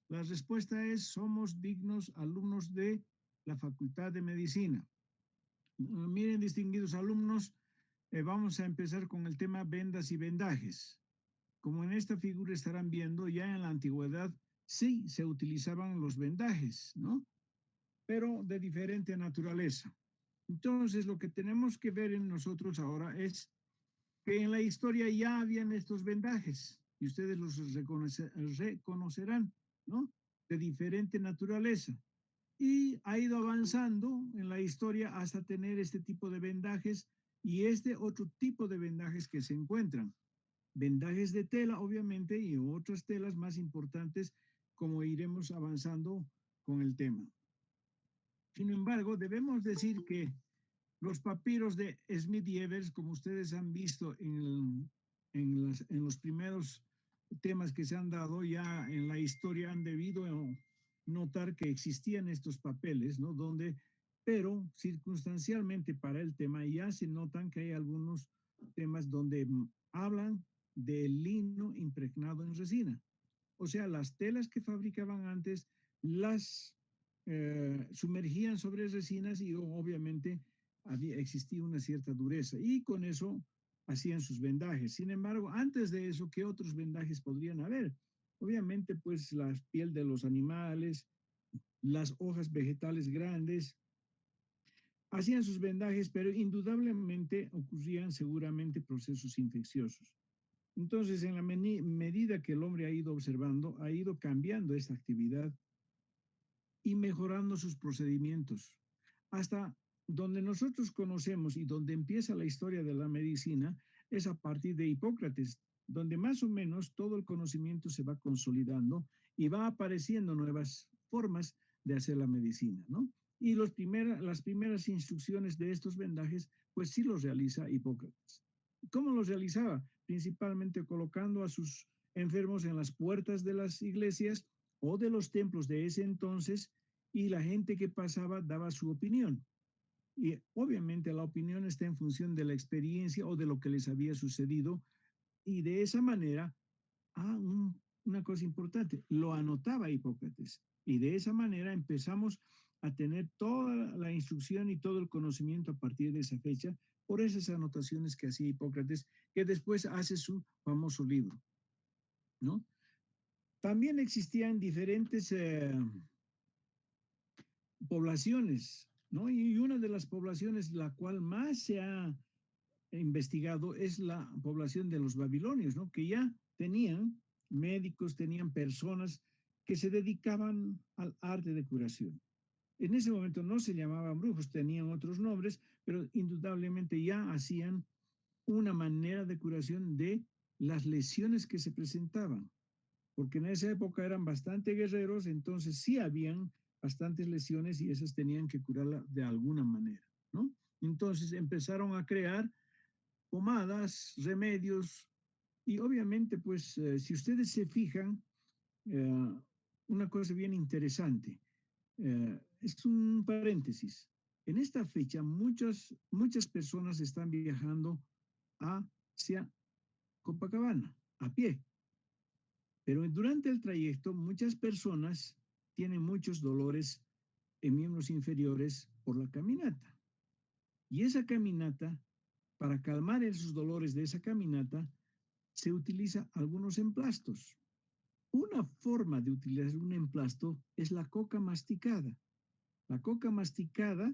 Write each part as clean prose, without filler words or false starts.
La respuesta es, somos dignos alumnos de la Facultad de Medicina. Miren, distinguidos alumnos, vamos a empezar con el tema vendas y vendajes. Como en esta figura estarán viendo, ya en la antigüedad sí se utilizaban los vendajes, ¿no? Pero de diferente naturaleza. Entonces, lo que tenemos que ver en nosotros ahora es que en la historia ya habían estos vendajes, y ustedes los reconocerán, ¿no? De diferente naturaleza. Y ha ido avanzando en la historia hasta tener este tipo de vendajes y este otro tipo de vendajes que se encuentran. Vendajes de tela, obviamente, y otras telas más importantes, como iremos avanzando con el tema. Sin embargo, debemos decir que los papiros de Smith y Evers, como ustedes han visto en los primeros temas que se han dado ya en la historia, han debido notar que existían estos papeles, ¿no? Pero circunstancialmente para el tema ya se notan que hay algunos temas donde hablan del lino impregnado en resina. O sea, las telas que fabricaban antes las sumergían sobre resinas y obviamente existía una cierta dureza y con eso hacían sus vendajes. Sin embargo, antes de eso, ¿qué otros vendajes podrían haber? Obviamente, pues la piel de los animales, las hojas vegetales grandes, hacían sus vendajes, pero indudablemente ocurrían seguramente procesos infecciosos. Entonces, en la medida que el hombre ha ido observando, ha ido cambiando esta actividad y mejorando sus procedimientos. Hasta donde nosotros conocemos y donde empieza la historia de la medicina es a partir de Hipócrates, donde más o menos todo el conocimiento se va consolidando y va apareciendo nuevas formas de hacer la medicina, ¿no? Y las primeras instrucciones de estos vendajes, pues sí los realiza Hipócrates. ¿Cómo los realizaba? Principalmente colocando a sus enfermos en las puertas de las iglesias o de los templos de ese entonces y la gente que pasaba daba su opinión. Y obviamente la opinión está en función de la experiencia o de lo que les había sucedido y de esa manera, una cosa importante, lo anotaba Hipócrates y de esa manera empezamos a tener toda la instrucción y todo el conocimiento a partir de esa fecha por esas anotaciones que hacía Hipócrates, que después hace su famoso libro, ¿no? También existían diferentes poblaciones, ¿no? Y una de las poblaciones la cual más se ha investigado es la población de los babilonios, ¿no? Que ya tenían médicos, tenían personas que se dedicaban al arte de curación. En ese momento no se llamaban brujos, tenían otros nombres, pero indudablemente ya hacían una manera de curación de las lesiones que se presentaban, porque en esa época eran bastante guerreros, entonces sí habían bastantes lesiones y esas tenían que curarla de alguna manera, ¿no? Entonces empezaron a crear pomadas, remedios, y obviamente, pues, si ustedes se fijan, una cosa bien interesante, es un paréntesis. En esta fecha, muchas personas están viajando hacia Copacabana a pie, pero durante el trayecto, muchas personas tienen muchos dolores en miembros inferiores por la caminata. Y esa caminata, para calmar esos dolores de esa caminata, se utiliza algunos emplastos. Una forma de utilizar un emplasto es la coca masticada. La coca masticada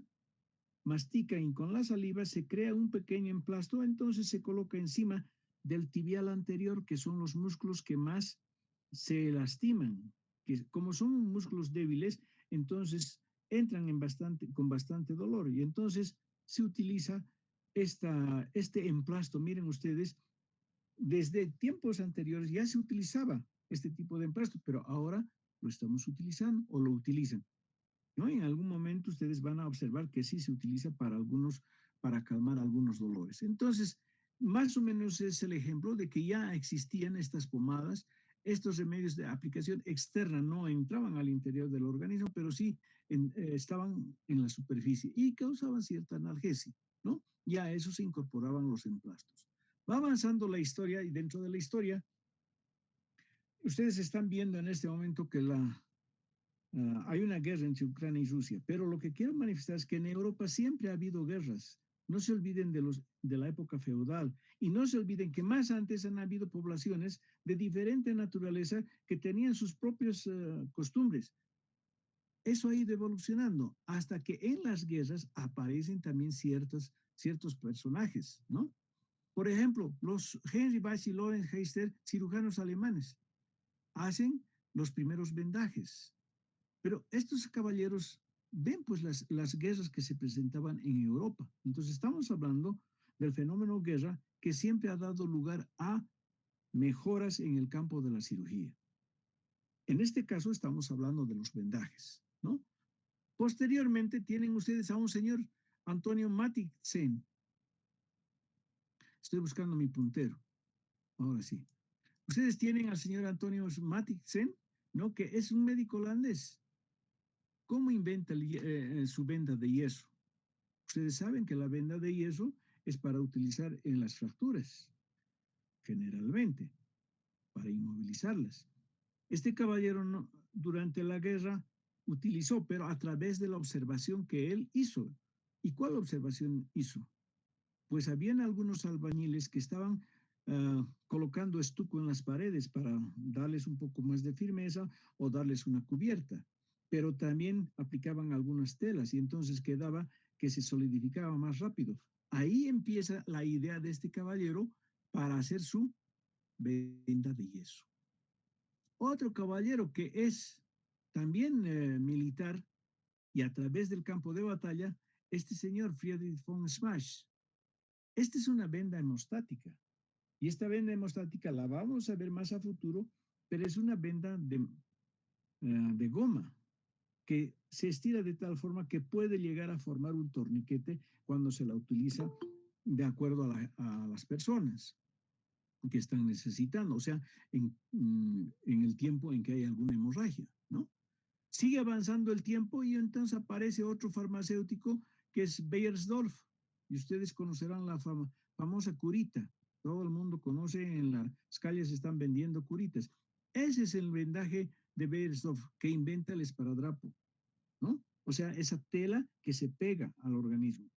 mastica y con la saliva se crea un pequeño emplasto, entonces se coloca encima del tibial anterior, que son los músculos que más se lastiman, que como son músculos débiles, entonces entran con bastante dolor y entonces se utiliza este emplasto. Miren ustedes, desde tiempos anteriores ya se utilizaba este tipo de emplasto, pero ahora lo estamos utilizando o lo utilizan, ¿no? En algún momento ustedes van a observar que sí se utiliza para calmar algunos dolores. Entonces, más o menos es el ejemplo de que ya existían estas pomadas, estos remedios de aplicación externa no entraban al interior del organismo, pero sí estaban en la superficie y causaban cierta analgesia, ¿no? Ya a eso se incorporaban los emplastos. Va avanzando la historia y dentro de la historia ustedes están viendo en este momento que hay una guerra entre Ucrania y Rusia, pero lo que quiero manifestar es que en Europa siempre ha habido guerras. No se olviden de la época feudal y no se olviden que más antes han habido poblaciones de diferente naturaleza que tenían sus propias costumbres. Eso ha ido evolucionando hasta que en las guerras aparecen también ciertos personajes, ¿no? Por ejemplo, los Henry Weiss y Lorenz Heister, cirujanos alemanes, hacen los primeros vendajes. Pero estos caballeros ven pues las guerras que se presentaban en Europa. Entonces estamos hablando del fenómeno guerra que siempre ha dado lugar a mejoras en el campo de la cirugía. En este caso estamos hablando de los vendajes, ¿no? Posteriormente tienen ustedes a un señor, Antonio Mathiesen. Estoy buscando mi puntero. Ahora sí. Ustedes tienen al señor Antonio Mathiesen, ¿no? Que es un médico holandés. ¿Cómo inventa su venda de yeso? Ustedes saben que la venda de yeso es para utilizar en las fracturas, generalmente, para inmovilizarlas. Este caballero no, durante la guerra utilizó, pero a través de la observación que él hizo. ¿Y cuál observación hizo? Pues habían algunos albañiles que estaban colocando estuco en las paredes para darles un poco más de firmeza o darles una cubierta, pero también aplicaban algunas telas y entonces quedaba que se solidificaba más rápido. Ahí empieza la idea de este caballero para hacer su venda de yeso. Otro caballero que es también militar y a través del campo de batalla, este señor Friedrich von Schmach. Esta es una venda hemostática y esta venda hemostática la vamos a ver más a futuro, pero es una venda de goma que se estira de tal forma que puede llegar a formar un torniquete cuando se la utiliza de acuerdo a las personas que están necesitando, o sea, en el tiempo en que hay alguna hemorragia, ¿no? Sigue avanzando el tiempo y entonces aparece otro farmacéutico que es Beiersdorf, y ustedes conocerán la famosa curita. Todo el mundo conoce, en las calles están vendiendo curitas. Ese es el vendaje de Beiersdorf que inventa el esparadrapo, ¿no? O sea, esa tela que se pega al organismo.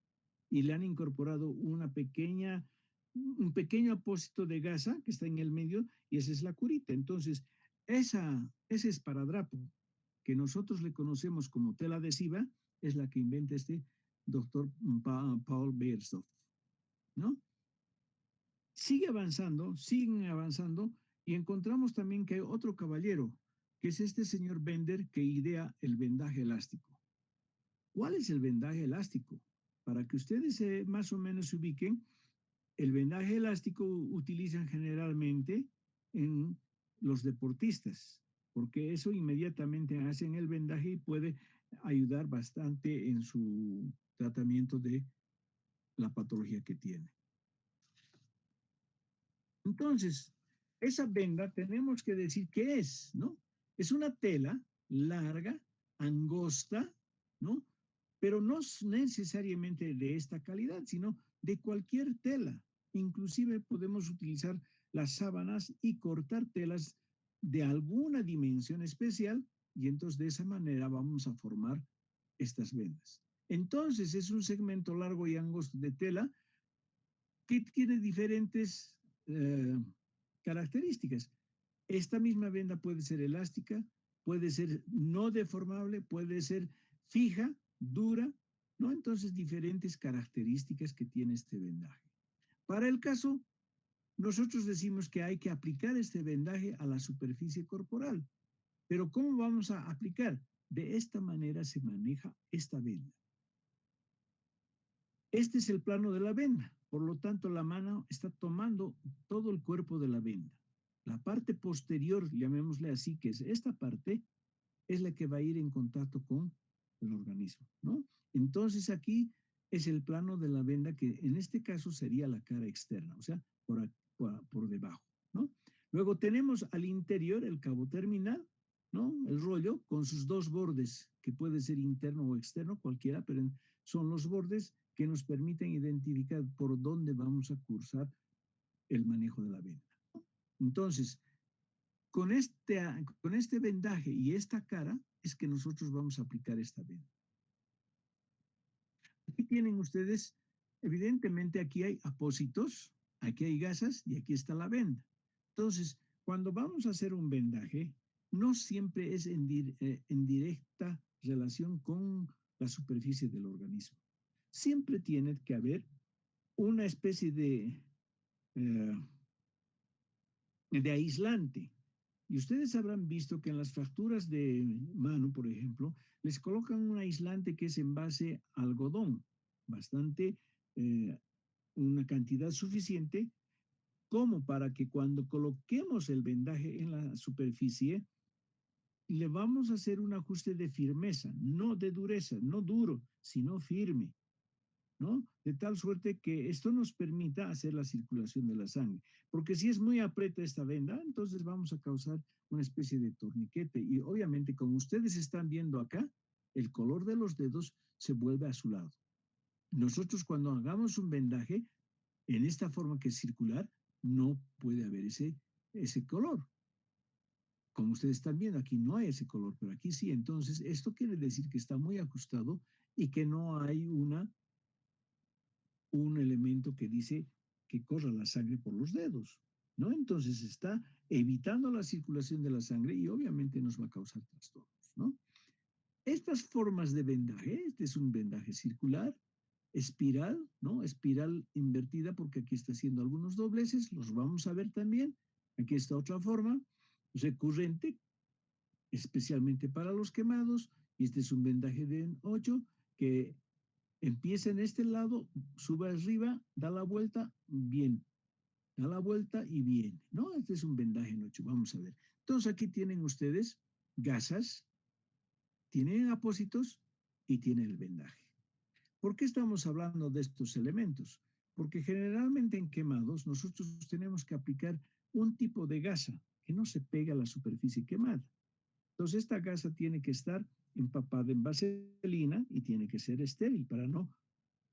Y le han incorporado un pequeño apósito de gasa que está en el medio y esa es la curita. Entonces, ese esparadrapo que nosotros le conocemos como tela adhesiva es la que inventa este doctor Paul Beiersdorf, ¿no? Siguen avanzando y encontramos también que hay otro caballero, que es este señor Bender que idea el vendaje elástico. ¿Cuál es el vendaje elástico? Para que ustedes más o menos se ubiquen, el vendaje elástico utilizan generalmente en los deportistas, porque eso inmediatamente hacen el vendaje y puede ayudar bastante en su tratamiento de la patología que tiene. Entonces, esa venda tenemos que decir qué es, ¿no? Es una tela larga, angosta, ¿no? Pero no necesariamente de esta calidad, sino de cualquier tela. Inclusive podemos utilizar las sábanas y cortar telas de alguna dimensión especial y entonces de esa manera vamos a formar estas vendas. Entonces es un segmento largo y angosto de tela que tiene diferentes características. Esta misma venda puede ser elástica, puede ser no deformable, puede ser fija, dura, ¿no? Entonces, diferentes características que tiene este vendaje. Para el caso, nosotros decimos que hay que aplicar este vendaje a la superficie corporal. Pero ¿cómo vamos a aplicar? De esta manera se maneja esta venda. Este es el plano de la venda. Por lo tanto, la mano está tomando todo el cuerpo de la venda. La parte posterior, llamémosle así, que es esta parte, es la que va a ir en contacto con el organismo, ¿no? Entonces aquí es el plano de la venda que en este caso sería la cara externa, o sea, por debajo, ¿no? Luego tenemos al interior el cabo terminal, ¿no? El rollo con sus dos bordes, que puede ser interno o externo, cualquiera, pero son los bordes que nos permiten identificar por dónde vamos a cursar el manejo de la venda. Entonces, Con este vendaje y esta cara es que nosotros vamos a aplicar esta venda. Aquí tienen ustedes, evidentemente aquí hay apósitos, aquí hay gasas y aquí está la venda. Entonces, cuando vamos a hacer un vendaje, no siempre es en directa relación con la superficie del organismo. Siempre tiene que haber una especie de aislante. Y ustedes habrán visto que en las fracturas de mano, por ejemplo, les colocan un aislante que es en base a algodón, bastante, una cantidad suficiente como para que cuando coloquemos el vendaje en la superficie, le vamos a hacer un ajuste de firmeza, no de dureza, no duro, sino firme, ¿no? De tal suerte que esto nos permita hacer la circulación de la sangre. Porque si es muy aprieta esta venda, entonces vamos a causar una especie de torniquete. Y obviamente, como ustedes están viendo acá, el color de los dedos se vuelve azulado. Nosotros cuando hagamos un vendaje, en esta forma que es circular, no puede haber ese color. Como ustedes están viendo, aquí no hay ese color, pero aquí sí. Entonces, esto quiere decir que está muy ajustado y que no hay un elemento que dice que corra la sangre por los dedos, ¿no? Entonces está evitando la circulación de la sangre y obviamente nos va a causar trastornos, ¿no? Estas formas de vendaje, este es un vendaje circular, espiral, ¿no? Espiral invertida porque aquí está haciendo algunos dobleces, los vamos a ver también. Aquí está otra forma, recurrente, especialmente para los quemados, y este es un vendaje de 8 que empieza en este lado, sube arriba, da la vuelta, bien, da la vuelta y bien, ¿no? Este es un vendaje en 8, vamos a ver. Entonces aquí tienen ustedes gasas, tienen apósitos y tienen el vendaje. ¿Por qué estamos hablando de estos elementos? Porque generalmente en quemados nosotros tenemos que aplicar un tipo de gasa que no se pega a la superficie quemada. Entonces esta gasa tiene que estar empapada en vaselina y tiene que ser estéril para no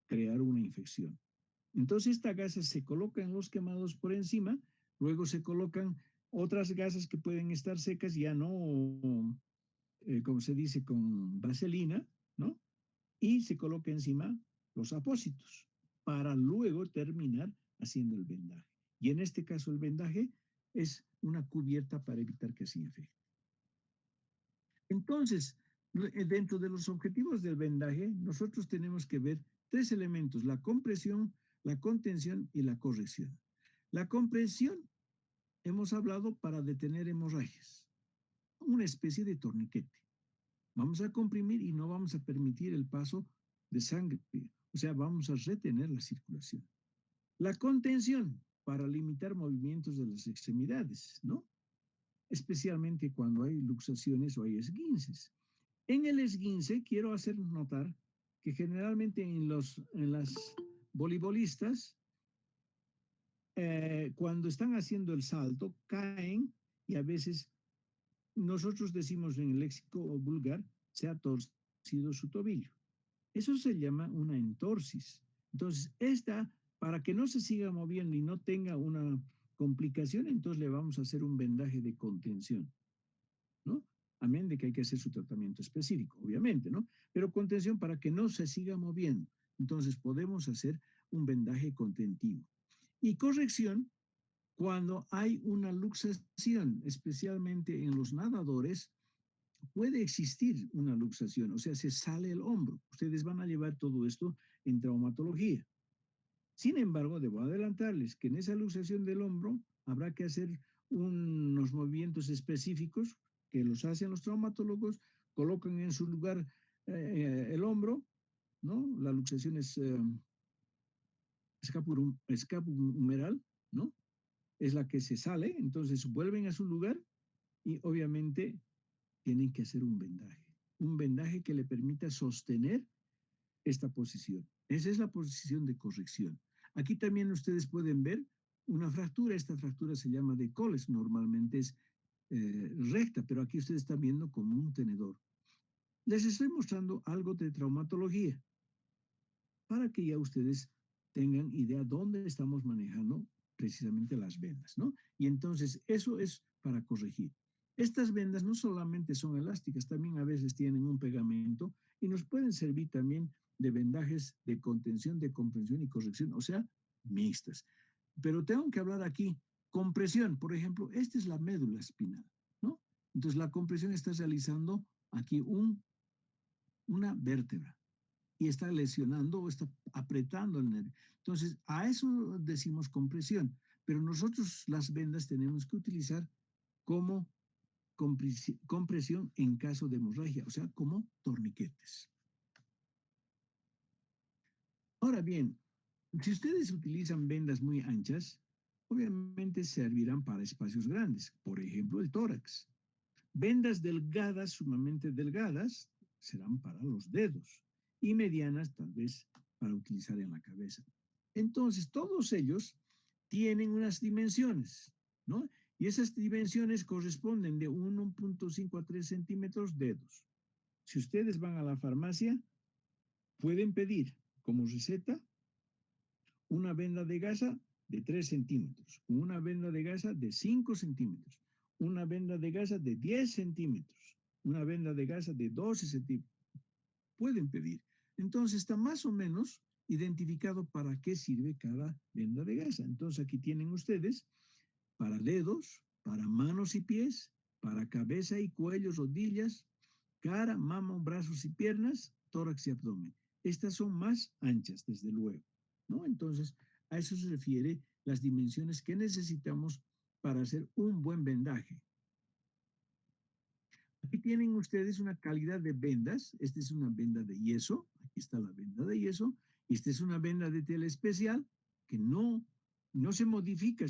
crear una infección. Entonces esta gasa se coloca en los quemados por encima, luego se colocan otras gasas que pueden estar secas, ya no, como se dice, con vaselina, ¿no? Y se coloca encima los apósitos para luego terminar haciendo el vendaje. Y en este caso el vendaje es una cubierta para evitar que se infecte. Entonces, dentro de los objetivos del vendaje, nosotros tenemos que ver tres elementos: la compresión, la contención y la corrección. La compresión, hemos hablado para detener hemorragias, una especie de torniquete. Vamos a comprimir y no vamos a permitir el paso de sangre, o sea, vamos a retener la circulación. La contención, para limitar movimientos de las extremidades, ¿no? Especialmente cuando hay luxaciones o hay esguinces. En el esguince quiero hacer notar que generalmente en las voleibolistas, cuando están haciendo el salto, caen y a veces nosotros decimos en el léxico vulgar, se ha torcido su tobillo. Eso se llama una entorsis. Entonces, para que no se siga moviendo y no tenga una complicación, entonces le vamos a hacer un vendaje de contención, ¿no? Amén de que hay que hacer su tratamiento específico, obviamente, ¿no? Pero contención para que no se siga moviendo. Entonces podemos hacer un vendaje contentivo. Y corrección cuando hay una luxación, especialmente en los nadadores, puede existir una luxación, o sea, se sale el hombro. Ustedes van a llevar todo esto en traumatología. Sin embargo, debo adelantarles que en esa luxación del hombro habrá que hacer unos movimientos específicos que los hacen los traumatólogos, colocan en su lugar el hombro, ¿no? La luxación es escapulohumeral, ¿no? Es la que se sale, entonces vuelven a su lugar y obviamente tienen que hacer un vendaje que le permita sostener esta posición. Esa es la posición de corrección. Aquí también ustedes pueden ver una fractura. Esta fractura se llama de Coles, normalmente es recta, pero aquí ustedes están viendo como un tenedor. Les estoy mostrando algo de traumatología para que ya ustedes tengan idea dónde estamos manejando precisamente las vendas, ¿no? Y entonces eso es para corregir. Estas vendas no solamente son elásticas, también a veces tienen un pegamento y nos pueden servir también de vendajes de contención, de comprensión y corrección, o sea, mixtas. Pero tengo que hablar aquí, compresión, por ejemplo, esta es la médula espinal, ¿no? Entonces la compresión está realizando aquí una vértebra y está lesionando o está apretando el nervio. Entonces, a eso decimos compresión, pero nosotros las vendas tenemos que utilizar como compresión en caso de hemorragia, o sea, como torniquetes. Ahora bien, si ustedes utilizan vendas muy anchas, obviamente servirán para espacios grandes, por ejemplo, el tórax. Vendas delgadas, sumamente delgadas, serán para los dedos y medianas tal vez para utilizar en la cabeza. Entonces, todos ellos tienen unas dimensiones, ¿no? Y esas dimensiones corresponden de 1.5 a 3 centímetros dedos. Si ustedes van a la farmacia, pueden pedir como receta una venda de gasa de 3 centímetros, una venda de gasa de 5 centímetros, una venda de gasa de 10 centímetros, una venda de gasa de 12 centímetros. Pueden pedir. Entonces está más o menos identificado para qué sirve cada venda de gasa. Entonces aquí tienen ustedes para dedos, para manos y pies, para cabeza y cuello, rodillas, cara, mama, brazos y piernas, tórax y abdomen. Estas son más anchas, desde luego, ¿no? Entonces, a eso se refiere las dimensiones que necesitamos para hacer un buen vendaje. Aquí tienen ustedes una calidad de vendas. Esta es una venda de yeso. Aquí está la venda de yeso. Esta es una venda de tela especial que no se modifica,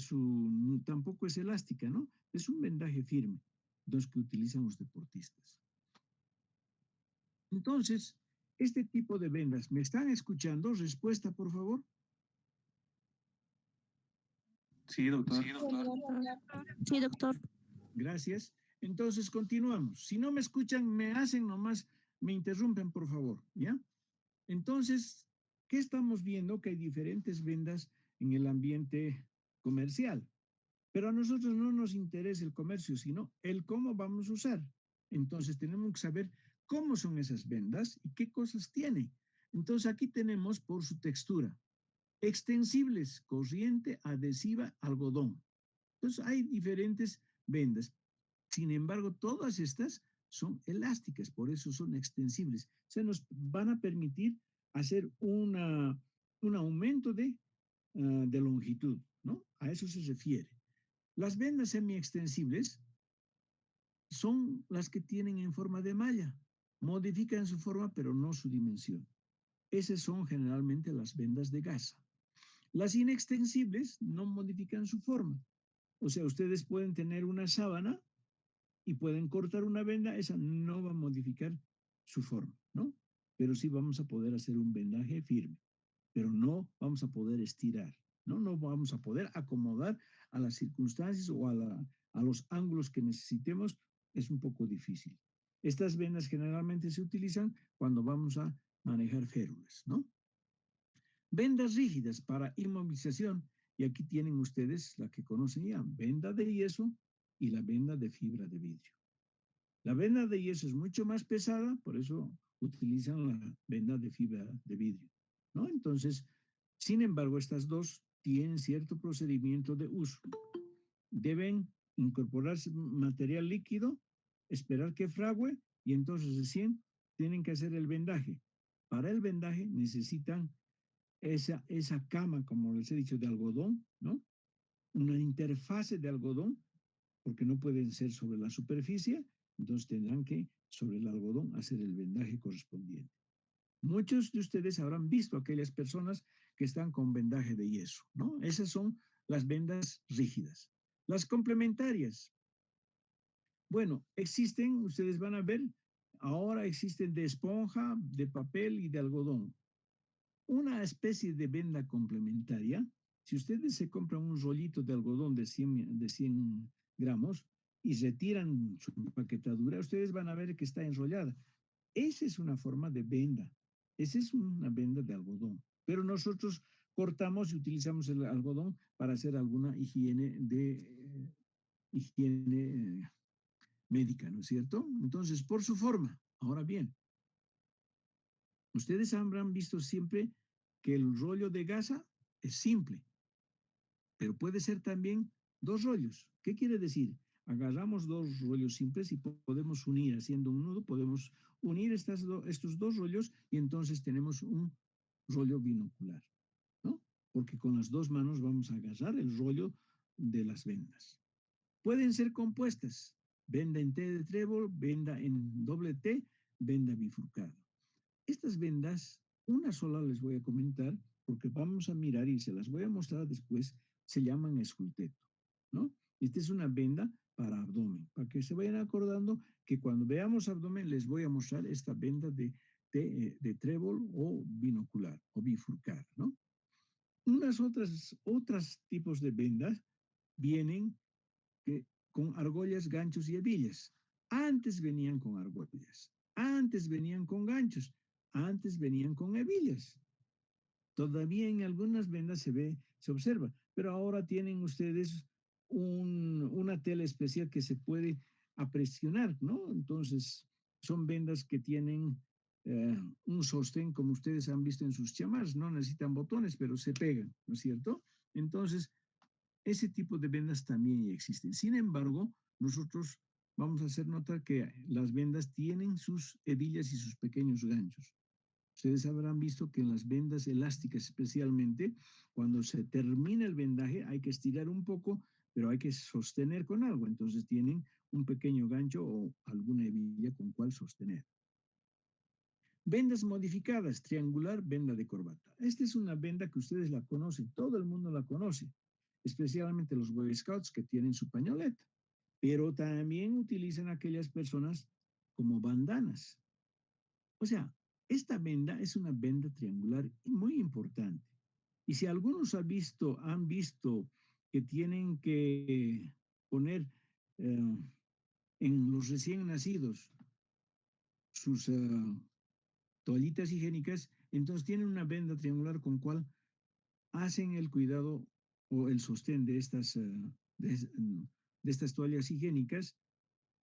tampoco es elástica, ¿no? Es un vendaje firme, los que utilizan los deportistas. Entonces, este tipo de vendas, ¿me están escuchando? Respuesta, por favor. Sí, doctor. Sí, doctor. Sí, doctor. Gracias. Entonces, continuamos. Si no me escuchan, me hacen nomás, me interrumpen, por favor, ¿ya? Entonces, ¿qué estamos viendo? Que hay diferentes vendas en el ambiente comercial. Pero a nosotros no nos interesa el comercio, sino el cómo vamos a usar. Entonces, tenemos que saber cómo son esas vendas y qué cosas tienen. Entonces, aquí tenemos por su textura. Extensibles, corriente, adhesiva, algodón. Entonces, hay diferentes vendas. Sin embargo, todas estas son elásticas, por eso son extensibles. Se nos van a permitir hacer un aumento de longitud, ¿no? A eso se refiere. Las vendas semiextensibles son las que tienen en forma de malla. Modifican su forma, pero no su dimensión. Esas son generalmente las vendas de gasa. Las inextensibles no modifican su forma. O sea, ustedes pueden tener una sábana y pueden cortar una venda, esa no va a modificar su forma, ¿no? Pero sí vamos a poder hacer un vendaje firme, pero no vamos a poder estirar, ¿no? No vamos a poder acomodar a las circunstancias o a los ángulos que necesitemos, es un poco difícil. Estas vendas generalmente se utilizan cuando vamos a manejar férulas, ¿no? Vendas rígidas para inmovilización, y aquí tienen ustedes la que conocen ya, venda de yeso y la venda de fibra de vidrio. La venda de yeso es mucho más pesada, por eso utilizan la venda de fibra de vidrio, ¿no? Entonces, sin embargo, estas dos tienen cierto procedimiento de uso. Deben incorporarse material líquido, esperar que fragüe y entonces recién tienen que hacer el vendaje. Para el vendaje necesitan esa cama, como les he dicho, de algodón, ¿no? Una interfase de algodón, porque no pueden ser sobre la superficie, entonces tendrán que, sobre el algodón, hacer el vendaje correspondiente. Muchos de ustedes habrán visto aquellas personas que están con vendaje de yeso, ¿no? Esas son las vendas rígidas. Las complementarias. Bueno, existen, ustedes van a ver, ahora existen de esponja, de papel y de algodón. Una especie de venda complementaria, si ustedes se compran un rollito de algodón de 100 gramos y retiran su empaquetadura, ustedes van a ver que está enrollada. Esa es una forma de venda. Esa es una venda de algodón. Pero nosotros cortamos y utilizamos el algodón para hacer alguna higiene higiene médica, ¿no es cierto? Entonces, por su forma. Ahora bien, ustedes habrán visto siempre que el rollo de gasa es simple, pero puede ser también dos rollos. ¿Qué quiere decir? Agarramos dos rollos simples y podemos unir, haciendo un nudo, podemos unir estos dos rollos y entonces tenemos un rollo binocular, ¿no? Porque con las dos manos vamos a agarrar el rollo de las vendas. Pueden ser compuestas, venda en T de trébol, venda en doble T, venda bifurcada. Estas vendas, una sola les voy a comentar, porque vamos a mirar y se las voy a mostrar después, se llaman esculteto, ¿no? Esta es una venda para abdomen, para que se vayan acordando que cuando veamos abdomen les voy a mostrar esta venda de trébol o binocular o bifurcada, ¿no? Unas otras tipos de vendas vienen con argollas, ganchos y hebillas. Antes venían con argollas, antes venían con ganchos, antes venían con hebillas. Todavía en algunas vendas se observa, pero ahora tienen ustedes una tela especial que se puede apresionar, ¿no? Entonces, son vendas que tienen un sostén, como ustedes han visto en sus chamarras, no necesitan botones, pero se pegan, ¿no es cierto? Entonces, ese tipo de vendas también existen. Sin embargo, nosotros vamos a hacer notar que las vendas tienen sus hebillas y sus pequeños ganchos. Ustedes habrán visto que en las vendas elásticas especialmente, cuando se termina el vendaje hay que estirar un poco, pero hay que sostener con algo. Entonces tienen un pequeño gancho o alguna hebilla con cual sostener. Vendas modificadas, triangular, venda de corbata. Esta es una venda que ustedes la conocen, todo el mundo la conoce, especialmente los Boy Scouts que tienen su pañoleta, pero también utilizan aquellas personas como bandanas. O sea, esta venda es una venda triangular muy importante. Y si algunos han visto que tienen que poner en los recién nacidos sus toallitas higiénicas, entonces tienen una venda triangular con cual hacen el cuidado o el sostén de estas toallas higiénicas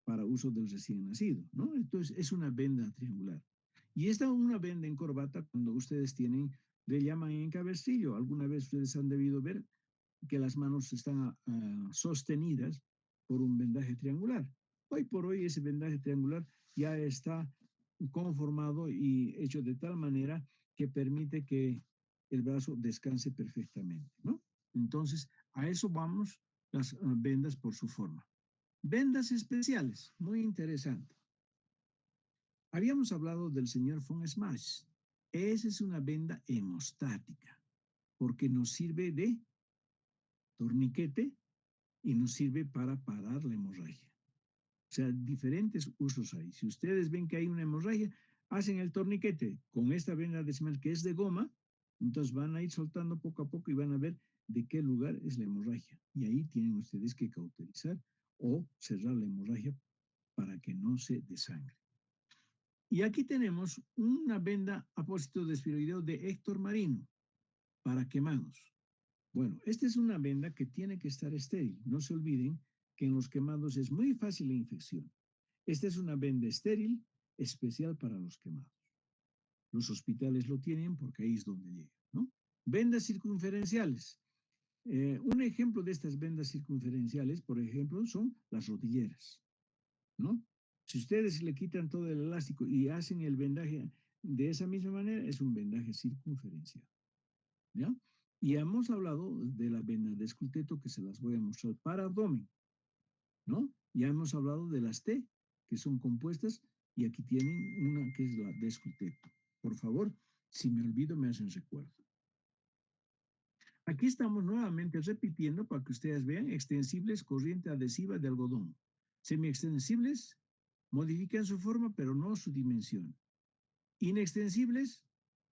para uso del recién nacido, ¿no? Entonces es una venda triangular. Y esta una venda en corbata cuando ustedes le llaman en cabestrillo. Alguna vez ustedes han debido ver que las manos están sostenidas por un vendaje triangular. Hoy por hoy ese vendaje triangular ya está conformado y hecho de tal manera que permite que el brazo descanse perfectamente, ¿no? Entonces, a eso vamos las vendas por su forma. Vendas especiales, muy interesante. Habíamos hablado del señor von Smash. Esa es una venda hemostática, porque nos sirve de torniquete y nos sirve para parar la hemorragia. O sea, diferentes usos hay. Si ustedes ven que hay una hemorragia, hacen el torniquete con esta venda de Smash que es de goma, entonces van a ir soltando poco a poco y van a ver de qué lugar es la hemorragia. Y ahí tienen ustedes que cauterizar o cerrar la hemorragia para que no se desangre. Y aquí tenemos una venda apósito de espiroideo de Héctor Marino para quemados. Bueno, esta es una venda que tiene que estar estéril. No se olviden que en los quemados es muy fácil la infección. Esta es una venda estéril especial para los quemados. Los hospitales lo tienen porque ahí es donde llegan, ¿no? Vendas circunferenciales. Un ejemplo de estas vendas circunferenciales, por ejemplo, son las rodilleras, ¿no? Si ustedes le quitan todo el elástico y hacen el vendaje de esa misma manera, es un vendaje circunferencial, ¿ya? Y hemos hablado de la venda de esculteto que se las voy a mostrar para abdomen, ¿no? Ya hemos hablado de las T, que son compuestas, y aquí tienen una que es la de esculteto. Por favor, si me olvido, me hacen recuerdo. Aquí estamos nuevamente repitiendo para que ustedes vean extensibles, corriente adhesiva de algodón. Semiextensibles modifican su forma, pero no su dimensión. Inextensibles,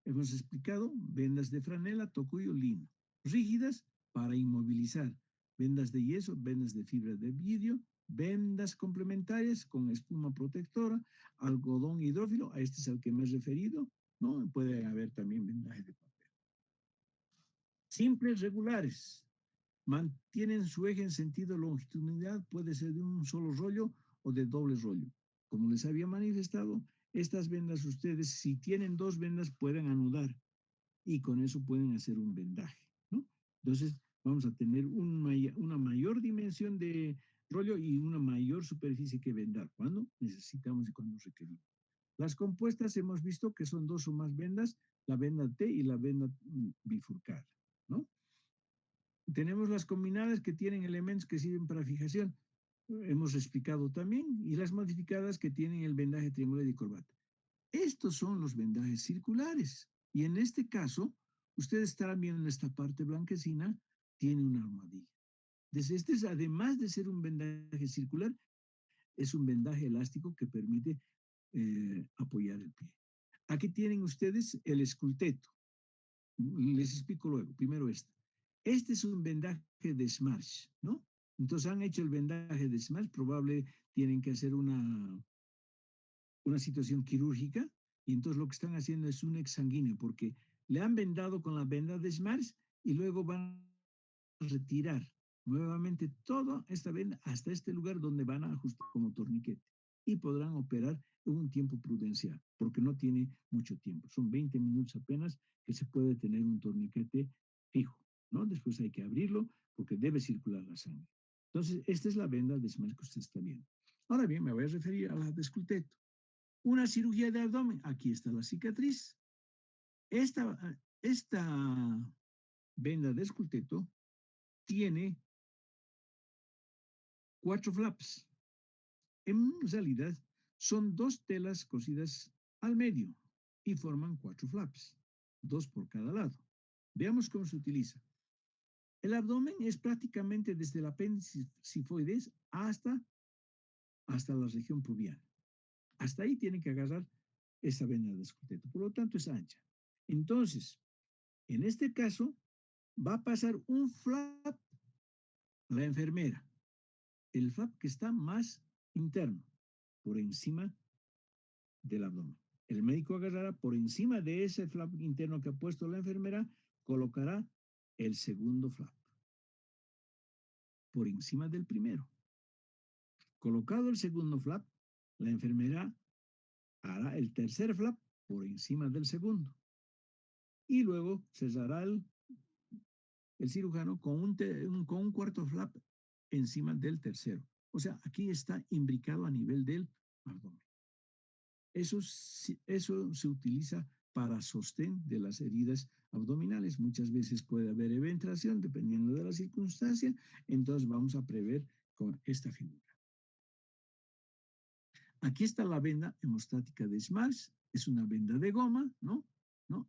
hemos explicado, vendas de franela, tocuyo, lino. Rígidas, para inmovilizar. Vendas de yeso, vendas de fibra de vidrio, vendas complementarias con espuma protectora, algodón hidrófilo, a este es al que me he referido, ¿no? Puede haber también vendaje de papel. Simples regulares, mantienen su eje en sentido longitudinal, puede ser de un solo rollo o de doble rollo. Como les había manifestado, estas vendas ustedes, si tienen dos vendas, pueden anudar y con eso pueden hacer un vendaje, ¿no? Entonces, vamos a tener una mayor dimensión de rollo y una mayor superficie que vendar cuando necesitamos y cuando requerimos. Las compuestas hemos visto que son dos o más vendas, la venda T y la venda bifurcada, ¿no? Tenemos las combinadas que tienen elementos que sirven para fijación, hemos explicado también, y las modificadas que tienen el vendaje triangular y corbata. Estos son los vendajes circulares, y en este caso, ustedes estarán viendo en esta parte blanquecina, tiene una armadilla. Entonces, este es, además de ser un vendaje circular, es un vendaje elástico que permite apoyar el pie. Aquí tienen ustedes el esculteto. Les explico luego. Primero este. Este es un vendaje de Smash, ¿no? Entonces han hecho el vendaje de Smash, probable tienen que hacer una situación quirúrgica, y entonces lo que están haciendo es un exsanguíneo, porque le han vendado con la venda de Smash y luego van a retirar nuevamente toda esta venda hasta este lugar donde van a ajustar como torniquete y podrán operar en un tiempo prudencial, porque no tiene mucho tiempo. Son 20 minutos apenas que se puede tener un torniquete fijo, ¿no? Después hay que abrirlo porque debe circular la sangre. Entonces, esta es la venda de Smash que usted está viendo. Ahora bien, me voy a referir a la de esculteto. Una cirugía de abdomen, aquí está la cicatriz. Esta venda de esculteto tiene 4 flaps. En realidad, son 2 telas cosidas al medio y forman 4 flaps, 2 por cada lado. Veamos cómo se utiliza. El abdomen es prácticamente desde el apéndice sifoides hasta la región pubiana. Hasta ahí tiene que agarrar esa venda de esculteto. Por lo tanto, es ancha. Entonces, en este caso, va a pasar un flap la enfermera. El flap que está más interno, por encima del abdomen. El médico agarrará por encima de ese flap interno que ha puesto la enfermera, colocará el segundo flap por encima del primero. Colocado el segundo flap, la enfermera hará el tercer flap por encima del segundo. Y luego cerrará el cirujano con un cuarto flap encima del tercero. O sea, aquí está imbricado a nivel del abdomen. Eso se utiliza para sostén de las heridas abdominales. Muchas veces puede haber eventración dependiendo de la circunstancia. Entonces vamos a prever con esta figura. Aquí está la venda hemostática de Smash. Es una venda de goma, ¿no?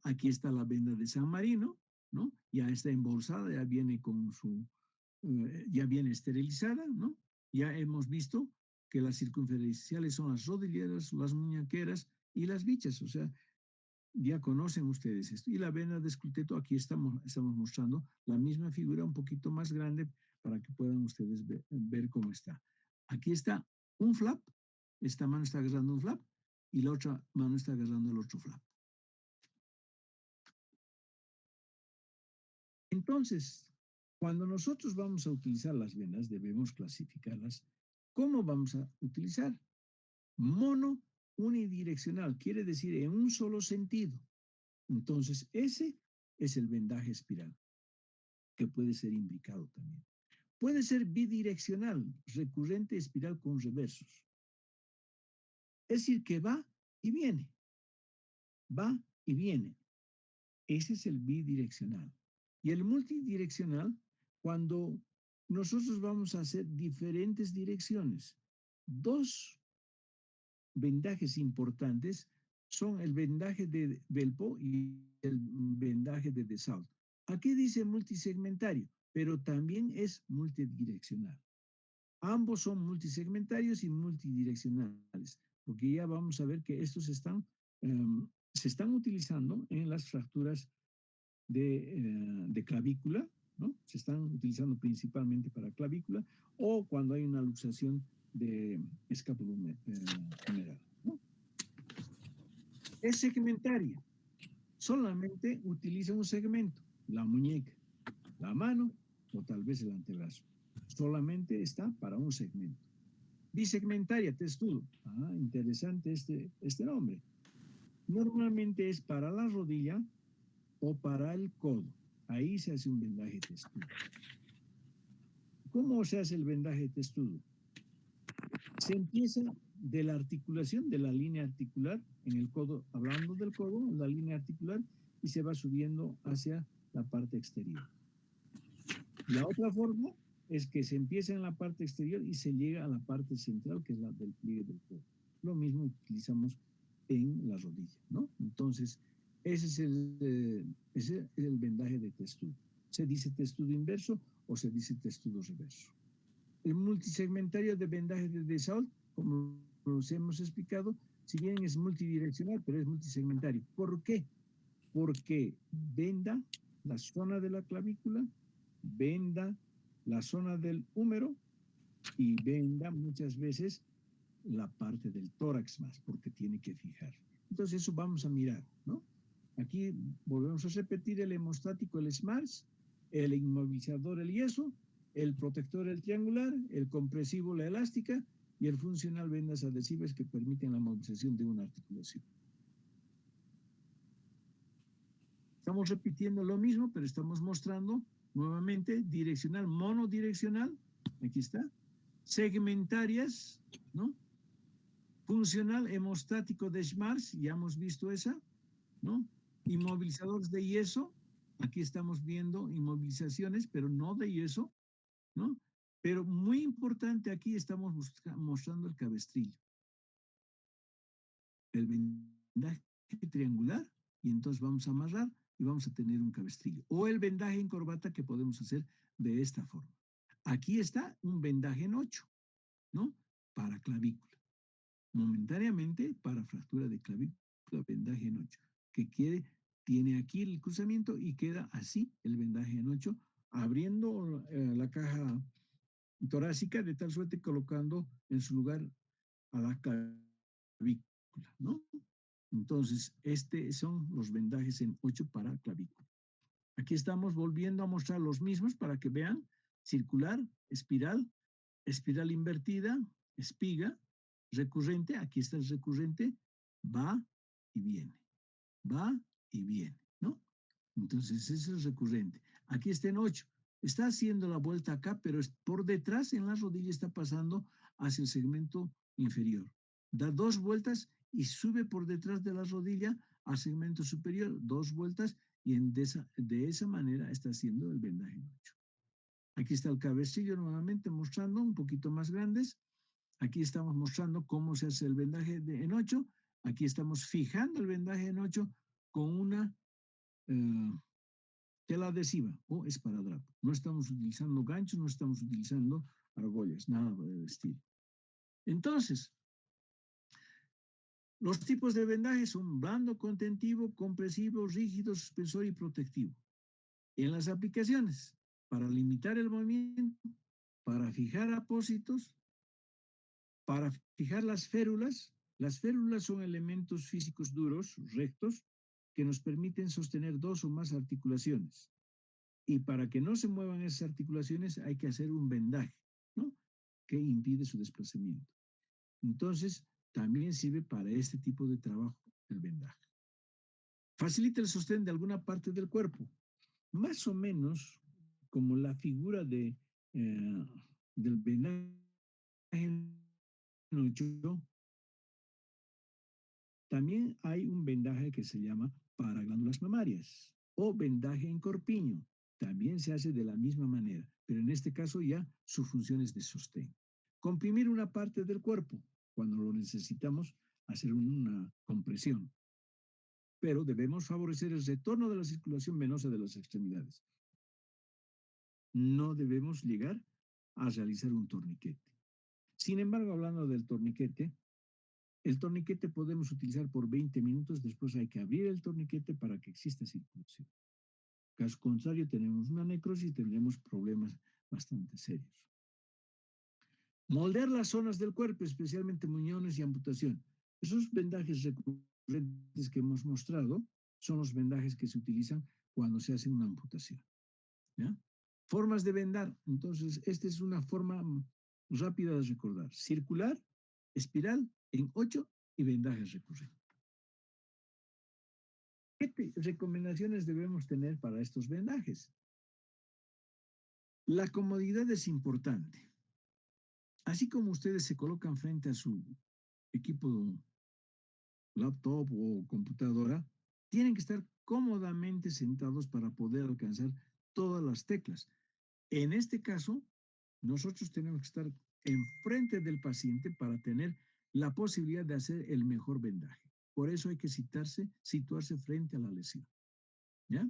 Aquí está la venda de San Marino, ¿no? Ya está embolsada, ya viene con ya viene esterilizada, ¿no? Ya hemos visto que las circunferenciales son las rodilleras, las muñequeras y las bichas, o sea, ya conocen ustedes esto. Y la venda de esculteto, aquí estamos mostrando la misma figura un poquito más grande para que puedan ustedes ver cómo está. Aquí está un flap, esta mano está agarrando un flap y la otra mano está agarrando el otro flap. Entonces, cuando nosotros vamos a utilizar las vendas, debemos clasificarlas. ¿Cómo vamos a utilizar? Mono unidireccional, quiere decir en un solo sentido. Entonces, ese es el vendaje espiral, que puede ser imbricado también. Puede ser bidireccional, recurrente espiral con reversos. Es decir, que va y viene. Va y viene. Ese es el bidireccional. Y el multidireccional, cuando nosotros vamos a hacer diferentes direcciones. 2 vendajes importantes son el vendaje de Velpo y el vendaje de Dessau. Aquí dice multisegmentario, pero también es multidireccional. Ambos son multisegmentarios y multidireccionales, porque ya vamos a ver que estos se están utilizando en las fracturas de clavícula, ¿no? Se están utilizando principalmente para clavícula o cuando hay una luxación de escápulo general, ¿no? Es segmentaria. Solamente utiliza un segmento, la muñeca, la mano o tal vez el antebrazo. Solamente está para un segmento. Bisegmentaria, testudo. Ah, interesante este nombre. Normalmente es para la rodilla o para el codo. Ahí se hace un vendaje testudo. ¿Cómo se hace el vendaje testudo? Se empieza de la articulación, de la línea articular en el codo, hablando del codo, la línea articular, y se va subiendo hacia la parte exterior. La otra forma es que se empieza en la parte exterior y se llega a la parte central, que es la del pliegue del codo. Lo mismo utilizamos en la rodilla, ¿no? Entonces, ese es el vendaje de testudo. Se dice testudo inverso o se dice testudo reverso. El multisegmentario de vendaje de Desault, como los hemos explicado, si bien es multidireccional, pero es multisegmentario. ¿Por qué? Porque venda la zona de la clavícula, venda la zona del húmero y venda muchas veces la parte del tórax más, porque tiene que fijar. Entonces eso vamos a mirar, ¿no? Aquí volvemos a repetir el hemostático, el SMARS, el inmovilizador, el yeso, el protector, el triangular, el compresivo, la elástica, y el funcional, vendas adhesivas que permiten la movilización de una articulación. Estamos repitiendo lo mismo, pero estamos mostrando nuevamente direccional, monodireccional, aquí está, segmentarias, ¿no? Funcional, hemostático de SMARS, ya hemos visto esa, ¿no? Inmovilizadores de yeso, aquí estamos viendo inmovilizaciones, pero no de yeso, ¿no? Pero muy importante, aquí estamos mostrando el cabestrillo. El vendaje triangular, y entonces vamos a amarrar y vamos a tener un cabestrillo. O el vendaje en corbata que podemos hacer de esta forma. Aquí está un vendaje en 8, ¿no? Para clavícula. Momentáneamente para fractura de clavícula, vendaje en 8, que tiene aquí el cruzamiento y queda así el vendaje en 8, abriendo la caja torácica de tal suerte colocando en su lugar a la clavícula, ¿no? Entonces, son los vendajes en 8 para clavícula. Aquí estamos volviendo a mostrar los mismos para que vean: circular, espiral, espiral invertida, espiga, recurrente, aquí está el recurrente, va y viene, ¿no? Entonces, ese es el recurrente. Aquí está en 8. Está haciendo la vuelta acá, pero por detrás en la rodilla está pasando hacia el segmento inferior. Da 2 vueltas y sube por detrás de la rodilla al segmento superior, 2 vueltas, y de esa manera está haciendo el vendaje en 8. Aquí está el cabestrillo nuevamente mostrando un poquito más grandes. Aquí estamos mostrando cómo se hace el vendaje en 8. Aquí estamos fijando el vendaje en 8 con una tela adhesiva o esparadrapo. No estamos utilizando ganchos, no estamos utilizando argollas, nada del estilo. Entonces, los tipos de vendaje son blando, contentivo, compresivo, rígido, suspensor y protectivo. En las aplicaciones, para limitar el movimiento, para fijar apósitos, para fijar las férulas son elementos físicos duros, rectos, que nos permiten sostener 2 o más articulaciones. Y para que no se muevan esas articulaciones hay que hacer un vendaje, ¿no? Que impide su desplazamiento. Entonces, también sirve para este tipo de trabajo el vendaje. Facilita el sostén de alguna parte del cuerpo, más o menos como la figura del vendaje en 8. También hay un vendaje que se llama para glándulas mamarias o vendaje en corpiño. También se hace de la misma manera, pero en este caso ya su función es de sostén. Comprimir una parte del cuerpo cuando lo necesitamos, hacer una compresión. Pero debemos favorecer el retorno de la circulación venosa de las extremidades. No debemos llegar a realizar un torniquete. Sin embargo, hablando del torniquete, el torniquete podemos utilizar por 20 minutos, después hay que abrir el torniquete para que exista circulación. Caso contrario, tenemos una necrosis y tendremos problemas bastante serios. Moldear las zonas del cuerpo, especialmente muñones y amputación. Esos vendajes recurrentes que hemos mostrado son los vendajes que se utilizan cuando se hace una amputación, ¿ya? Formas de vendar. Entonces, esta es una forma rápida de recordar. Circular, espiral, en 8 y vendaje recurrente. ¿Qué recomendaciones debemos tener para estos vendajes? La comodidad es importante. Así como ustedes se colocan frente a su equipo laptop o computadora, tienen que estar cómodamente sentados para poder alcanzar todas las teclas. En este caso, nosotros tenemos que estar enfrente del paciente para tener la posibilidad de hacer el mejor vendaje. Por eso hay que situarse frente a la lesión. ¿Ya?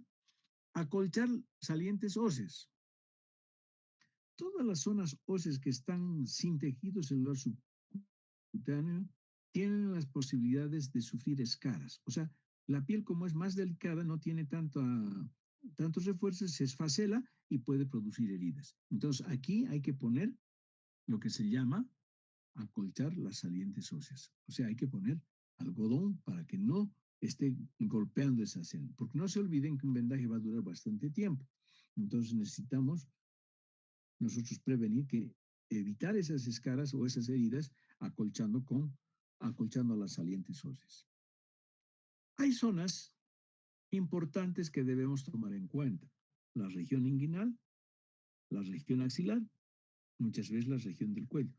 Acolchar salientes óseas. Todas las zonas óseas que están sin tejido celular subcutáneo tienen las posibilidades de sufrir escaras. O sea, la piel, como es más delicada, no tiene tantos refuerzos, se esfacela y puede producir heridas. Entonces, aquí hay que poner lo que se llama acolchar las salientes óseas. O sea, hay que poner algodón para que no esté golpeando esa zona. Porque no se olviden que un vendaje va a durar bastante tiempo. Entonces, necesitamos nosotros prevenir evitar esas escaras o esas heridas acolchando las salientes óseas. Hay zonas importantes que debemos tomar en cuenta. La región inguinal, la región axilar, muchas veces la región del cuello.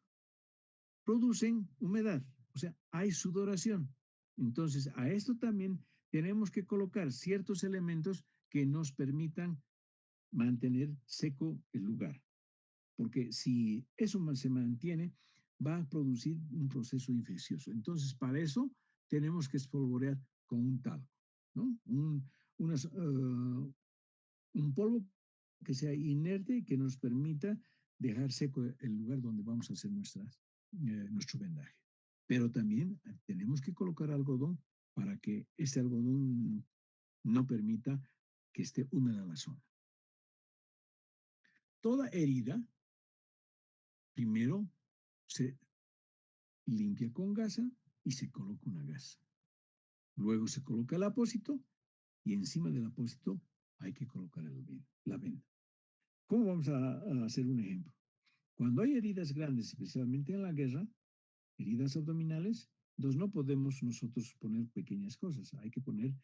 Producen humedad, o sea, hay sudoración. Entonces, a esto también tenemos que colocar ciertos elementos que nos permitan mantener seco el lugar. Porque si eso se mantiene, va a producir un proceso infeccioso. Entonces, para eso tenemos que espolvorear con un talco, ¿no? Un polvo que sea inerte y que nos permita dejar seco el lugar donde vamos a hacer nuestro vendaje. Pero también tenemos que colocar algodón para que ese algodón no permita que esté húmeda la zona. Toda herida, primero se limpia con gasa y se coloca una gasa. Luego se coloca el apósito y encima del apósito hay que colocar la venda. ¿Cómo vamos a hacer un ejemplo? Cuando hay heridas grandes, especialmente en la guerra, heridas abdominales, entonces no podemos nosotros poner pequeñas cosas. Hay que poner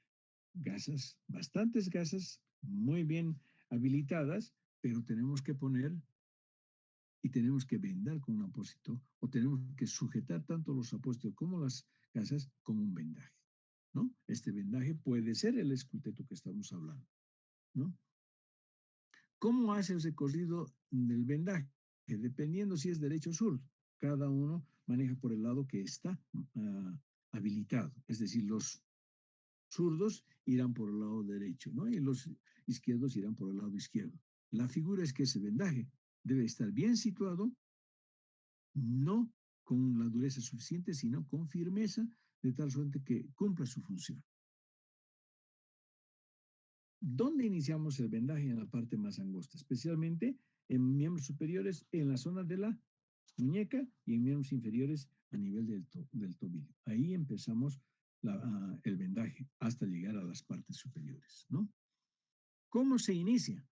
gasas, bastantes gasas, muy bien habilitadas, pero tenemos que poner y tenemos que vendar con un apósito o tenemos que sujetar tanto los apósitos como las gasas con un vendaje, ¿no? Este vendaje puede ser el esculteto que estamos hablando, ¿no? ¿Cómo hace el recorrido del vendaje? Dependiendo si es derecho o zurdo. Cada uno maneja por el lado que está habilitado. Es decir, los zurdos irán por el lado derecho, ¿no? Y los izquierdos irán por el lado izquierdo. La figura es que ese vendaje debe estar bien situado, no con la dureza suficiente, sino con firmeza, de tal suerte que cumpla su función. ¿Dónde iniciamos el vendaje? En la parte más angosta, especialmente en miembros superiores, en la zona de la muñeca y en miembros inferiores a nivel del tobillo. Ahí empezamos el vendaje hasta llegar a las partes superiores, ¿no? ¿Cómo se inicia?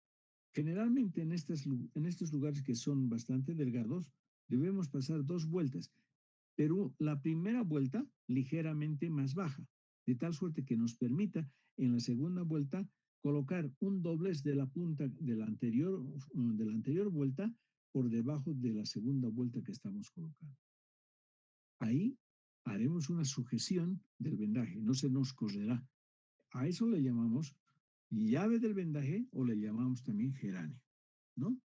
Generalmente en estos lugares que son bastante delgados, debemos pasar 2 vueltas, pero la primera vuelta ligeramente más baja, de tal suerte que nos permita en la segunda vuelta colocar un doblez de la punta de la anterior vuelta por debajo de la segunda vuelta que estamos colocando. Ahí haremos una sujeción del vendaje, no se nos correrá. A eso le llamamos llave del vendaje o le llamamos también geranio, ¿no?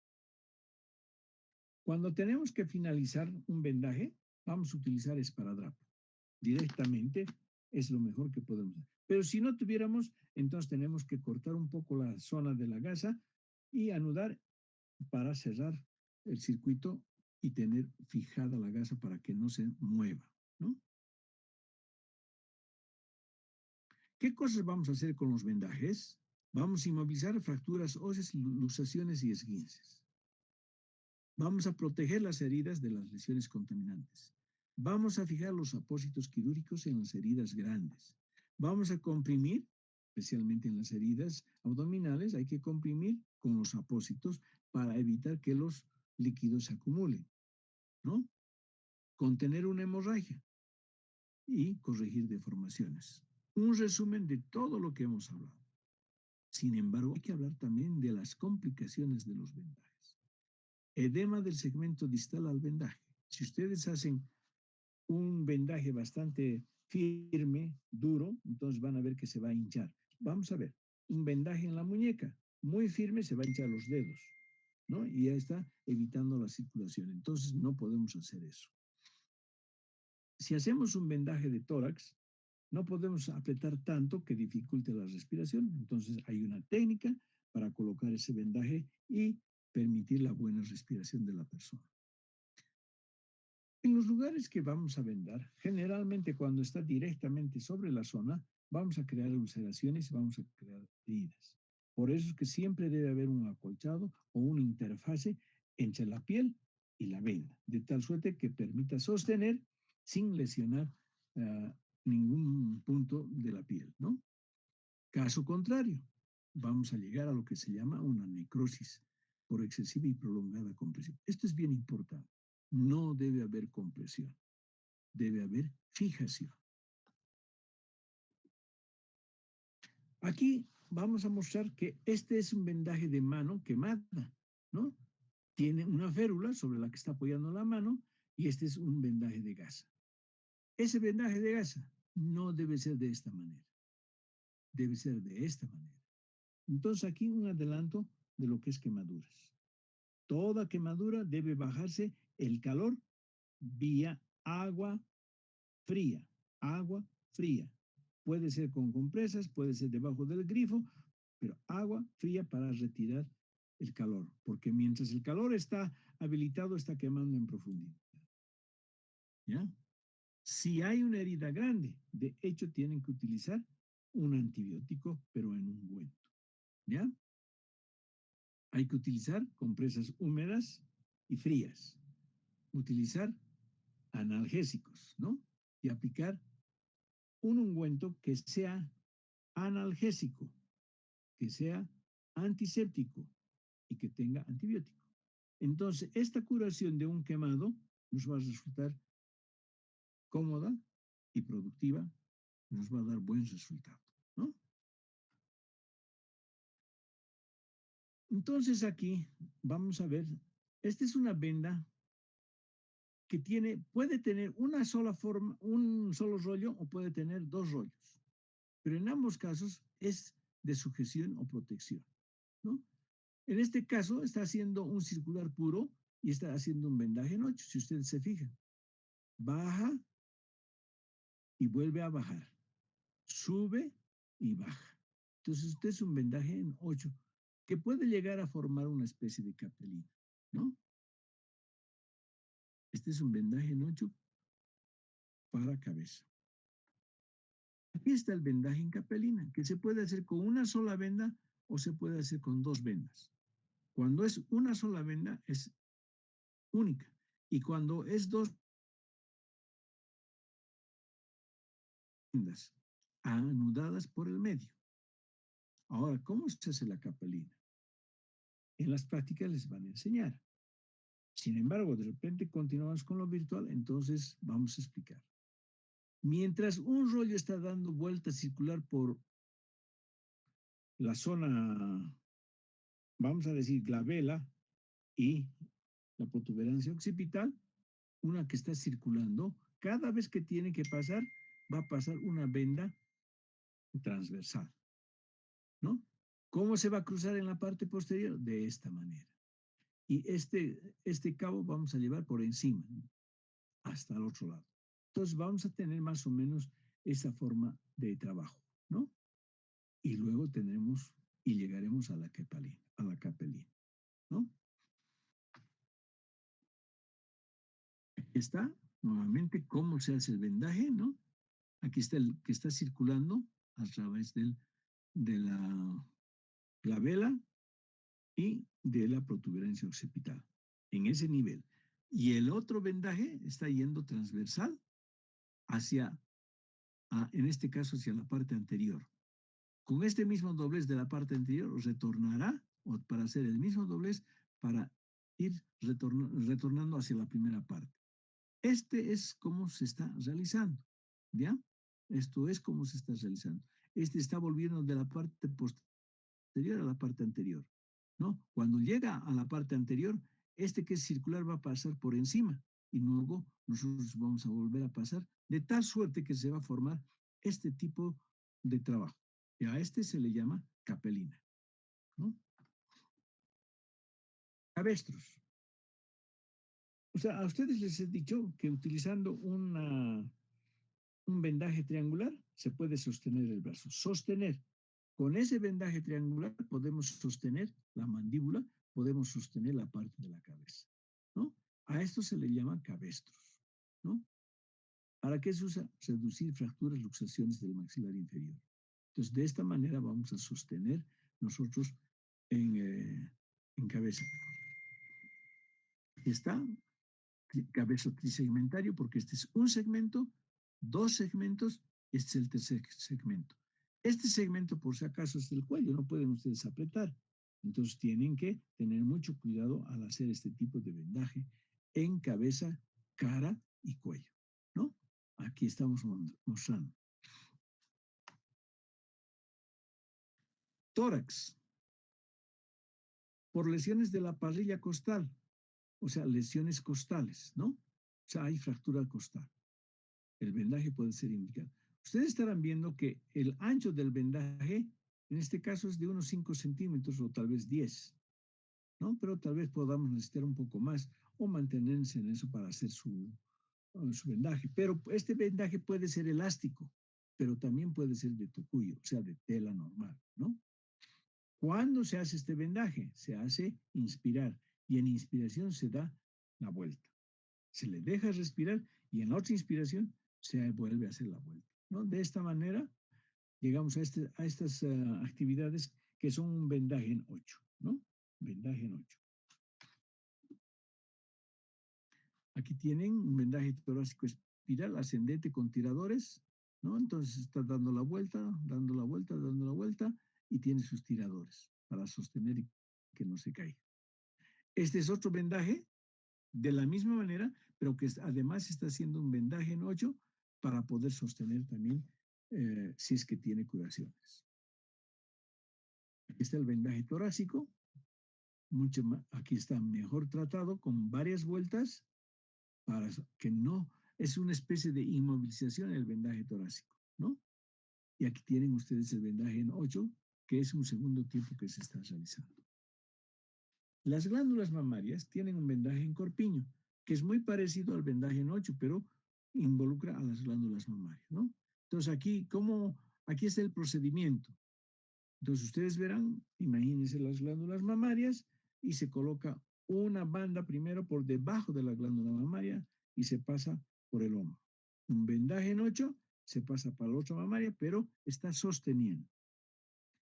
Cuando tenemos que finalizar un vendaje, vamos a utilizar esparadrapo. Directamente es lo mejor que podemos hacer. Pero si no tuviéramos, entonces tenemos que cortar un poco la zona de la gasa y anudar para cerrar el circuito y tener fijada la gasa para que no se mueva, ¿no? ¿Qué cosas vamos a hacer con los vendajes? Vamos a inmovilizar fracturas óseas, luxaciones y esguinces. Vamos a proteger las heridas de las lesiones contaminantes. Vamos a fijar los apósitos quirúrgicos en las heridas grandes. Vamos a comprimir, especialmente en las heridas abdominales, hay que comprimir con los apósitos para evitar que los líquidos se acumulen, ¿no? Contener una hemorragia y corregir deformaciones. Un resumen de todo lo que hemos hablado. Sin embargo, hay que hablar también de las complicaciones de los vendajes. Edema del segmento distal al vendaje. Si ustedes hacen un vendaje bastante firme, duro, entonces van a ver que se va a hinchar. Vamos a ver, un vendaje en la muñeca, muy firme, se va a hinchar los dedos, ¿no? Y ya está evitando la circulación. Entonces no podemos hacer eso. Si hacemos un vendaje de tórax, no podemos apretar tanto que dificulte la respiración. Entonces hay una técnica para colocar ese vendaje y permitir la buena respiración de la persona. En los lugares que vamos a vendar, generalmente cuando está directamente sobre la zona, vamos a crear ulceraciones y vamos a crear heridas. Por eso es que siempre debe haber un acolchado o una interfase entre la piel y la venda, de tal suerte que permita sostener sin lesionar ningún punto de la piel, ¿no? Caso contrario, vamos a llegar a lo que se llama una necrosis por excesiva y prolongada compresión. Esto es bien importante. No debe haber compresión, debe haber fijación. Aquí vamos a mostrar que este es un vendaje de mano quemada, ¿no? Tiene una férula sobre la que está apoyando la mano y este es un vendaje de gasa. Ese vendaje de gasa no debe ser de esta manera, debe ser de esta manera. Entonces aquí un adelanto de lo que es quemaduras. Toda quemadura debe bajarse el calor vía agua fría, agua fría. Puede ser con compresas, puede ser debajo del grifo, pero agua fría para retirar el calor, porque mientras el calor está habilitado, está quemando en profundidad. ¿Ya? Si hay una herida grande, de hecho tienen que utilizar un antibiótico, pero en ungüento. ¿Ya? Hay que utilizar compresas húmedas y frías. Utilizar analgésicos, ¿no? Y aplicar un ungüento que sea analgésico, que sea antiséptico y que tenga antibiótico. Entonces, esta curación de un quemado nos va a resultar cómoda y productiva, nos va a dar buen resultado, ¿no? Entonces aquí vamos a ver, esta es una venda que puede tener una sola forma, un solo rollo o puede tener dos rollos. Pero en ambos casos es de sujeción o protección, ¿no? En este caso está haciendo un circular puro y está haciendo un vendaje en 8, si ustedes se fijan. Baja y vuelve a bajar. Sube y baja. Entonces este es un vendaje en 8 que puede llegar a formar una especie de capelina, ¿no? Este es un vendaje en 8 para cabeza. Aquí está el vendaje en capelina, que se puede hacer con una sola venda o se puede hacer con dos vendas. Cuando es una sola venda es única y cuando es dos vendas anudadas por el medio. Ahora, ¿cómo se hace la capelina? En las prácticas les van a enseñar. Sin embargo, de repente continuamos con lo virtual, entonces vamos a explicar. Mientras un rollo está dando vuelta circular por la zona, vamos a decir, glabela y la protuberancia occipital, una que está circulando, cada vez que tiene que pasar, va a pasar una venda transversal, ¿no? ¿Cómo se va a cruzar en la parte posterior? De esta manera. Y este cabo vamos a llevar por encima, ¿no? Hasta el otro lado. Entonces vamos a tener más o menos esa forma de trabajo, ¿no? Y luego tendremos y llegaremos a la capelina, ¿no? Aquí está nuevamente cómo se hace el vendaje, ¿no? Aquí está el que está circulando a través de la glabela y de la protuberancia occipital, en ese nivel. Y el otro vendaje está yendo transversal hacia, en este caso, hacia la parte anterior. Con este mismo doblez de la parte anterior retornará, o para hacer el mismo doblez, para ir retornando hacia la primera parte. Este es cómo se está realizando, ¿ya? Esto es cómo se está realizando. Este está volviendo de la parte posterior a la parte anterior, ¿no? Cuando llega a la parte anterior, este que es circular va a pasar por encima y luego nosotros vamos a volver a pasar de tal suerte que se va a formar este tipo de trabajo. Y a este se le llama capelina, ¿no? Cabestros. O sea, a ustedes les he dicho que utilizando un vendaje triangular se puede sostener el brazo. Sostener. Con ese vendaje triangular podemos sostener la mandíbula, podemos sostener la parte de la cabeza, ¿no? A esto se le llama cabestros, ¿no? ¿Para qué se usa? Reducir fracturas, luxaciones del maxilar inferior. Entonces, de esta manera vamos a sostener nosotros en cabeza. Aquí está, cabeza trisegmentario, porque este es un segmento, dos segmentos, este es el tercer segmento. Este segmento, por si acaso, es del cuello, no pueden ustedes apretar. Entonces tienen que tener mucho cuidado al hacer este tipo de vendaje en cabeza, cara y cuello, ¿no? Aquí estamos mostrando. Tórax. Por lesiones de la parrilla costal, o sea, lesiones costales, ¿no? O sea, hay fractura costal. El vendaje puede ser indicado. Ustedes estarán viendo que el ancho del vendaje, en este caso, es de unos 5 centímetros o tal vez 10, ¿no? Pero tal vez podamos necesitar un poco más o mantenerse en eso para hacer su vendaje. Pero este vendaje puede ser elástico, pero también puede ser de tocuyo, o sea, de tela normal, ¿no? ¿Cuándo se hace este vendaje? Se hace inspirar y en inspiración se da la vuelta. Se le deja respirar y en la otra inspiración se vuelve a hacer la vuelta, ¿no? De esta manera llegamos a estas actividades que son un vendaje en 8, ¿no? Vendaje en 8. Aquí tienen un vendaje torácico espiral ascendente con tiradores, ¿no? Entonces está dando la vuelta, dando la vuelta, dando la vuelta y tiene sus tiradores para sostener y que no se caiga. Este es otro vendaje de la misma manera, pero que además está haciendo un vendaje en 8 para poder sostener también si es que tiene curaciones. Aquí está el vendaje torácico, mucho más, aquí está mejor tratado con varias vueltas para que no, es una especie de inmovilización el vendaje torácico, ¿no? Y aquí tienen ustedes el vendaje en 8, que es un segundo tiempo que se está realizando. Las glándulas mamarias tienen un vendaje en corpiño, que es muy parecido al vendaje en 8, pero involucra a las glándulas mamarias, ¿no? Entonces aquí está el procedimiento. Entonces ustedes verán, imagínense las glándulas mamarias y se coloca una banda primero por debajo de la glándula mamaria y se pasa por el hombro. Un vendaje en 8 se pasa para la otra mamaria, pero está sosteniendo.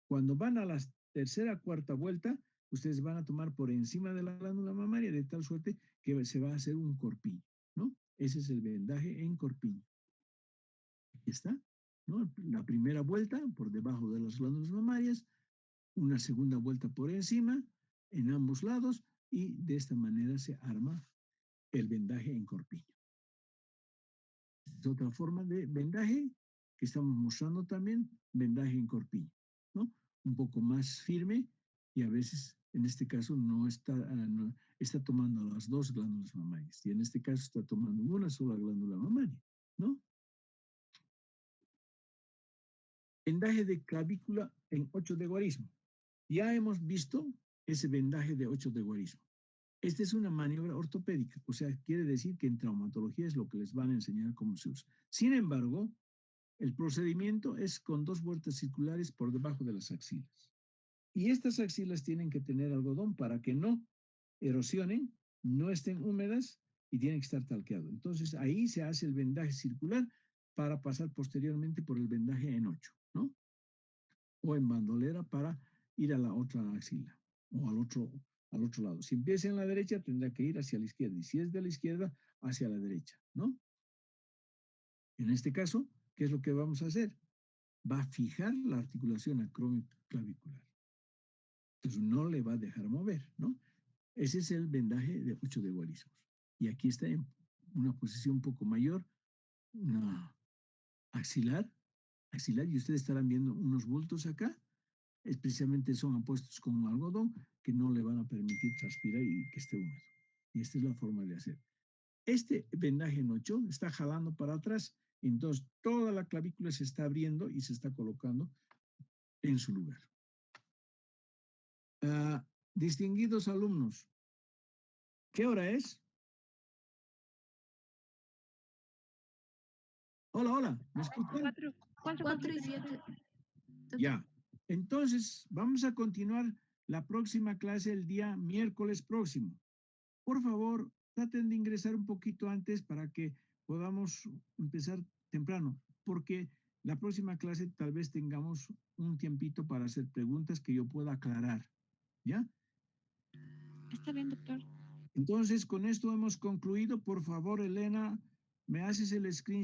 Cuando van a la tercera, cuarta vuelta, ustedes van a tomar por encima de la glándula mamaria de tal suerte que se va a hacer un corpiño, ¿no? Ese es el vendaje en corpiño. Aquí está, ¿no? La primera vuelta por debajo de las glándulas mamarias, una segunda vuelta por encima, en ambos lados, y de esta manera se arma el vendaje en corpiño. Es otra forma de vendaje que estamos mostrando también, vendaje en corpiño, ¿no? Un poco más firme y a veces, en este caso, no está tomando las dos glándulas mamarias y en este caso está tomando una sola glándula mamaria, ¿no? Vendaje de clavícula en 8 de guarismo. Ya hemos visto ese vendaje de 8 de guarismo. Esta es una maniobra ortopédica, o sea, quiere decir que en traumatología es lo que les van a enseñar cómo se usa. Sin embargo, el procedimiento es con 2 vueltas circulares por debajo de las axilas. Y estas axilas tienen que tener algodón para que no erosionen, no estén húmedas y tienen que estar talqueado. Entonces, ahí se hace el vendaje circular para pasar posteriormente por el vendaje en 8, ¿no? O en bandolera para ir a la otra axila o al otro lado. Si empieza en la derecha, tendrá que ir hacia la izquierda. Y si es de la izquierda, hacia la derecha, ¿no? En este caso, ¿qué es lo que vamos a hacer? Va a fijar la articulación acromioclavicular. Entonces no le va a dejar mover, ¿no? Ese es el vendaje de 8 de guarismos. Y aquí está en una posición un poco mayor, una axilar, y ustedes estarán viendo unos bultos acá, especialmente son apuestos con un algodón que no le van a permitir transpirar y que esté húmedo. Y esta es la forma de hacer. Este vendaje en 8 está jalando para atrás, entonces toda la clavícula se está abriendo y se está colocando en su lugar. Distinguidos alumnos, ¿qué hora es? Hola, hola, ¿me escuchan? 4:07. Ya. Entonces, vamos a continuar la próxima clase el día miércoles próximo. Por favor, traten de ingresar un poquito antes para que podamos empezar temprano, porque la próxima clase tal vez tengamos un tiempito para hacer preguntas que yo pueda aclarar. ¿Ya? Está bien, doctor. Entonces, con esto hemos concluido. Por favor, Elena, ¿me haces el screenshot?